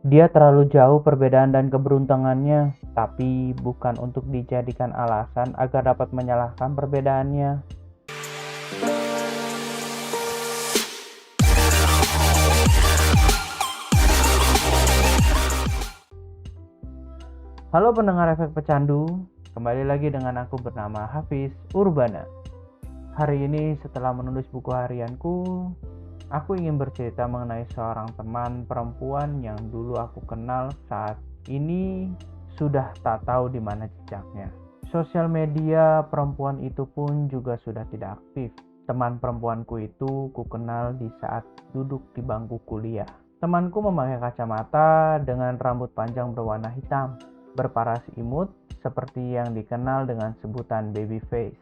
Dia terlalu jauh perbedaan dan keberuntungannya, tapi bukan untuk dijadikan alasan agar dapat menyalahkan perbedaannya. Halo pendengar efek pecandu, kembali lagi dengan aku bernama Hafiz Urbana. Hari ini setelah menulis buku harianku, aku ingin bercerita mengenai seorang teman perempuan yang dulu aku kenal, saat ini sudah tak tahu di mana jejaknya. Sosial media perempuan itu pun juga sudah tidak aktif. Teman perempuanku itu ku kenal di saat duduk di bangku kuliah. Temanku memakai kacamata dengan rambut panjang berwarna hitam, berparas imut seperti yang dikenal dengan sebutan baby face.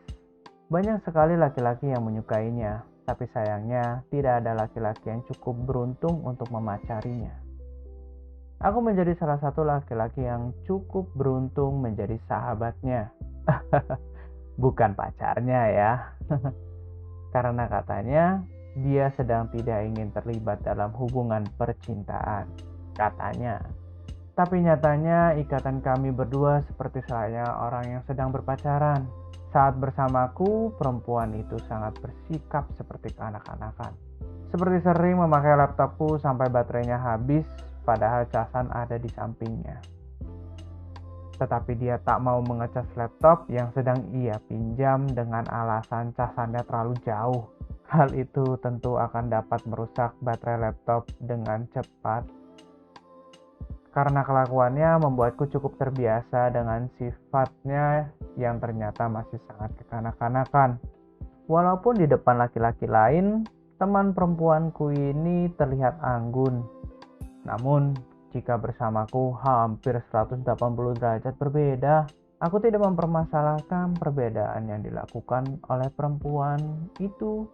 Banyak sekali laki-laki yang menyukainya, tapi sayangnya tidak ada laki-laki yang cukup beruntung untuk memacarinya. Aku menjadi salah satu laki-laki yang cukup beruntung menjadi sahabatnya. Bukan pacarnya ya. Karena katanya dia sedang tidak ingin terlibat dalam hubungan percintaan. Katanya. Tapi nyatanya ikatan kami berdua seperti saya orang yang sedang berpacaran. Saat bersamaku, perempuan itu sangat bersikap seperti kekanak-kanakan. Seperti sering memakai laptopku sampai baterainya habis, padahal casan ada di sampingnya. Tetapi dia tak mau mengecas laptop yang sedang ia pinjam dengan alasan casannya terlalu jauh. Hal itu tentu akan dapat merusak baterai laptop dengan cepat. Karena kelakuannya membuatku cukup terbiasa dengan sifatnya yang ternyata masih sangat kekanak-kanakan. Walaupun di depan laki-laki lain, teman perempuanku ini terlihat anggun. Namun, jika bersamaku hampir 180 derajat berbeda. Aku tidak mempermasalahkan perbedaan yang dilakukan oleh perempuan itu.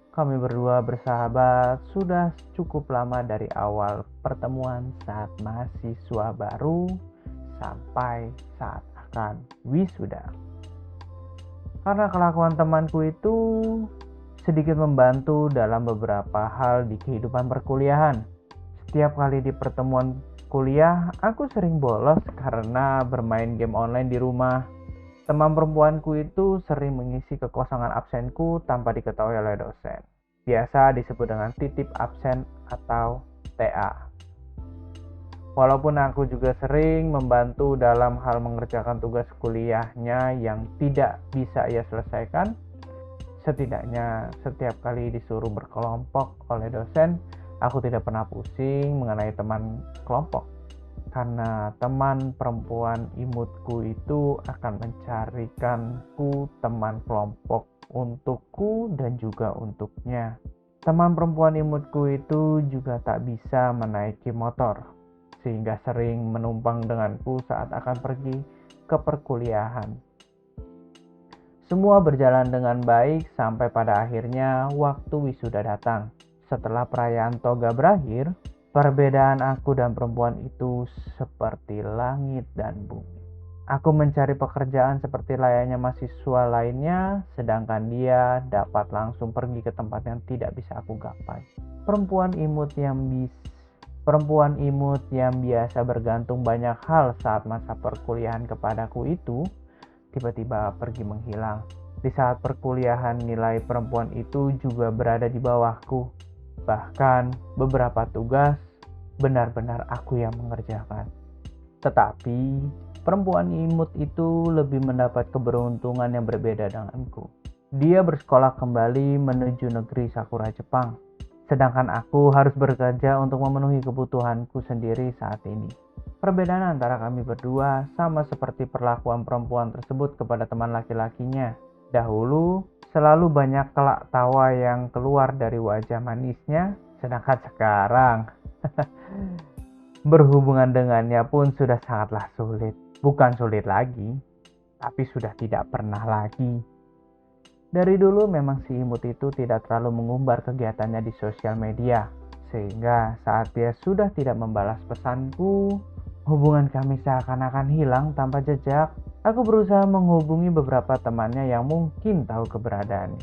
Kami berdua bersahabat sudah cukup lama dari awal pertemuan saat mahasiswa baru sampai saat akan wisuda. Karena kelakuan temanku itu sedikit membantu dalam beberapa hal di kehidupan perkuliahan. Setiap kali di pertemuan kuliah, aku sering bolos karena bermain game online di rumah. Teman perempuanku itu sering mengisi kekosongan absenku tanpa diketahui oleh dosen. Biasa disebut dengan titip absen atau TA. Walaupun aku juga sering membantu dalam hal mengerjakan tugas kuliahnya yang tidak bisa ia selesaikan, setidaknya setiap kali disuruh berkelompok oleh dosen, aku tidak pernah pusing mengenai teman kelompok. Karena teman perempuan imutku itu akan mencarikanku teman kelompok untukku dan juga untuknya. Teman perempuan imutku itu juga tak bisa menaiki motor, sehingga sering menumpang denganku saat akan pergi ke perkuliahan. Semua berjalan dengan baik sampai pada akhirnya waktu wisuda datang. Setelah perayaan toga berakhir, perbedaan aku dan perempuan itu seperti langit dan bumi. Aku mencari pekerjaan seperti layaknya mahasiswa lainnya, sedangkan dia dapat langsung pergi ke tempat yang tidak bisa aku gapai. Perempuan imut yang biasa bergantung banyak hal saat masa perkuliahan kepadaku itu, tiba-tiba pergi menghilang. Di saat perkuliahan, nilai perempuan itu juga berada di bawahku. Bahkan beberapa tugas benar-benar aku yang mengerjakan. Tetapi perempuan imut itu lebih mendapat keberuntungan yang berbeda denganku. Dia bersekolah kembali menuju negeri Sakura Jepang, sedangkan aku harus bekerja untuk memenuhi kebutuhanku sendiri saat ini. Perbedaan antara kami berdua sama seperti perlakuan perempuan tersebut kepada teman laki-lakinya. Dahulu selalu banyak kelak tawa yang keluar dari wajah manisnya, sedangkan sekarang berhubungan dengannya pun sudah sangatlah sulit. Bukan sulit lagi, tapi sudah tidak pernah lagi. Dari dulu memang si imut itu tidak terlalu mengumbar kegiatannya di sosial media, sehingga saat dia sudah tidak membalas pesanku, hubungan kami seakan-akan hilang tanpa jejak. Aku berusaha menghubungi beberapa temannya yang mungkin tahu keberadaannya,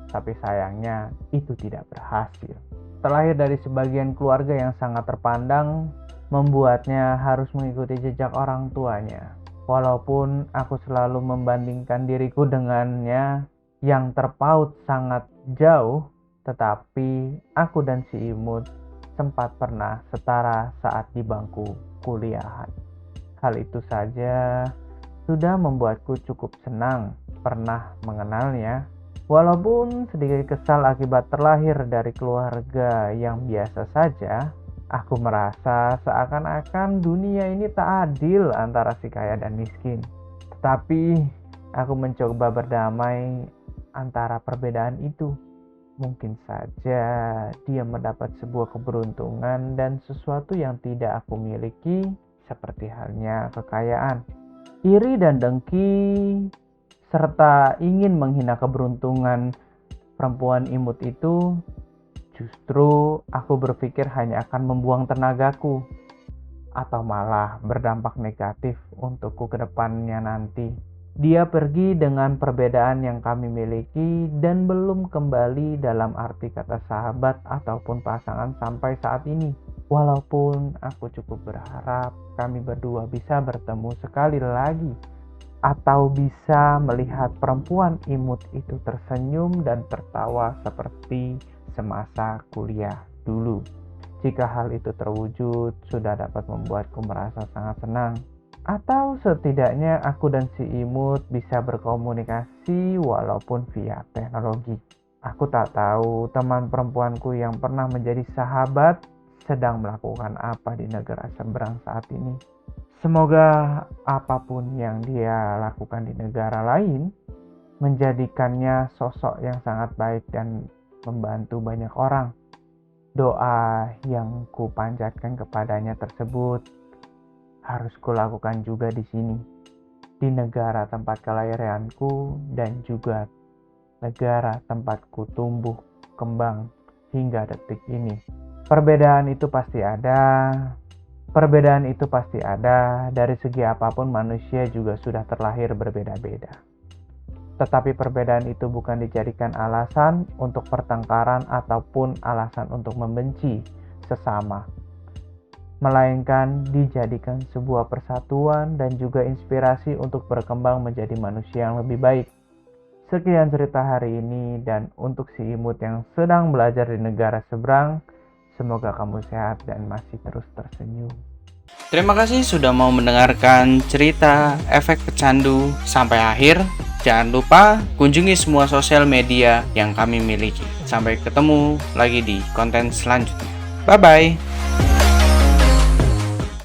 tapi sayangnya itu tidak berhasil. Terlahir dari sebagian keluarga yang sangat terpandang, membuatnya harus mengikuti jejak orang tuanya. Walaupun aku selalu membandingkan diriku dengannya yang terpaut sangat jauh, tetapi aku dan si imut sempat pernah setara saat di bangku kuliahan. Hal itu saja sudah membuatku cukup senang pernah mengenalnya. Walaupun sedikit kesal akibat terlahir dari keluarga yang biasa saja, aku merasa seakan-akan dunia ini tak adil antara si kaya dan miskin. Tetapi aku mencoba berdamai antara perbedaan itu. Mungkin saja dia mendapat sebuah keberuntungan dan sesuatu yang tidak aku miliki, seperti halnya kekayaan. Iri dan dengki serta ingin menghina keberuntungan perempuan imut itu, justru aku berpikir hanya akan membuang tenagaku atau malah berdampak negatif untukku ke depannya nanti. Dia pergi dengan perbedaan yang kami miliki dan belum kembali dalam arti kata sahabat ataupun pasangan sampai saat ini. Walaupun aku cukup berharap kami berdua bisa bertemu sekali lagi, atau bisa melihat perempuan imut itu tersenyum dan tertawa seperti semasa kuliah dulu. Jika hal itu terwujud, sudah dapat membuatku merasa sangat senang. Atau setidaknya aku dan si imut bisa berkomunikasi walaupun via teknologi. Aku tak tahu teman perempuanku yang pernah menjadi sahabat sedang melakukan apa di negara seberang saat ini. Semoga apapun yang dia lakukan di negara lain menjadikannya sosok yang sangat baik dan membantu banyak orang. Doa yang kupanjatkan kepadanya tersebut harus kulakukan juga di sini, di negara tempat kelahiranku dan juga negara tempatku tumbuh kembang hingga detik ini. Perbedaan itu pasti ada, dari segi apapun manusia juga sudah terlahir berbeda-beda. Tetapi perbedaan itu bukan dijadikan alasan untuk pertengkaran ataupun alasan untuk membenci sesama, melainkan dijadikan sebuah persatuan dan juga inspirasi untuk berkembang menjadi manusia yang lebih baik. Sekian cerita hari ini, dan untuk si imut yang sedang belajar di negara seberang, semoga kamu sehat dan masih terus tersenyum. Terima kasih sudah mau mendengarkan cerita Efek Pecandu sampai akhir. Jangan lupa kunjungi semua sosial media yang kami miliki. Sampai ketemu lagi di konten selanjutnya. Bye-bye.